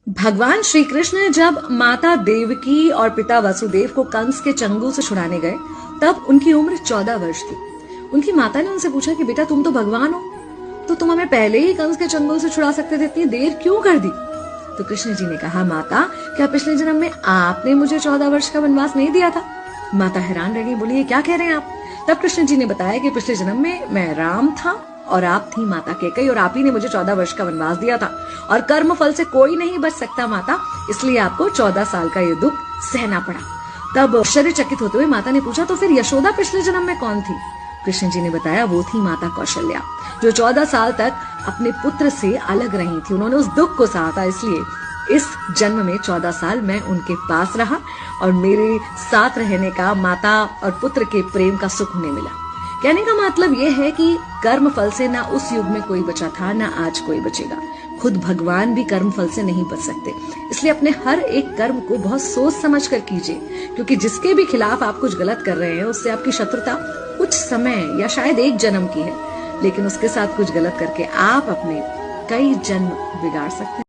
भगवान श्री कृष्ण जब माता देवकी और पिता वसुदेव को कंस के चंगुल से छुड़ाने गए, तब उनकी उम्र 14 वर्ष थी। उनकी माता ने उनसे पूछा कि बेटा तुम तो भगवान हो, तो तुम हमें पहले ही कंस के चंगुल से छुड़ा सकते थे, इतनी देर क्यों कर दी? तो कृष्ण जी ने कहा, माता क्या पिछले जन्म में आपने मुझे 14 वर्ष का वनवास नहीं दिया था? माता हैरान रह गई, बोली ये क्या कह रहे हैं आप? तब कृष्ण जी ने बताया कि पिछले जन्म में मैं राम था और आप थी माता कैकेयी, और आप ही ने मुझे 14 वर्ष का वनवास दिया था, और कर्म फल से कोई नहीं बच सकता माता, इसलिए आपको 14 साल का ये दुख सहना पड़ा। तब आश्चर्यचकित होते हुए माता ने पूछा, तो फिर यशोदा पिछले जन्म में कौन थी? कृष्ण जी ने बताया, वो थी माता कौशल्या, जो 14 साल तक अपने पुत्र से अलग रही थी। उन्होंने उस दुख को सहा था, इसलिए इस जन्म में 14 साल मैं उनके पास रहा और मेरे साथ रहने का माता और पुत्र के प्रेम का सुख उन्हें मिला। कहने का मतलब यह है कि कर्म फल से ना उस युग में कोई बचा था, ना आज कोई बचेगा। खुद भगवान भी कर्म फल से नहीं बच सकते, इसलिए अपने हर एक कर्म को बहुत सोच समझ कर कीजिए, क्योंकि जिसके भी खिलाफ आप कुछ गलत कर रहे हैं उससे आपकी शत्रुता कुछ समय या शायद एक जन्म की है, लेकिन उसके साथ कुछ गलत करके आप अपने कई जन्म बिगाड़ सकते हैं।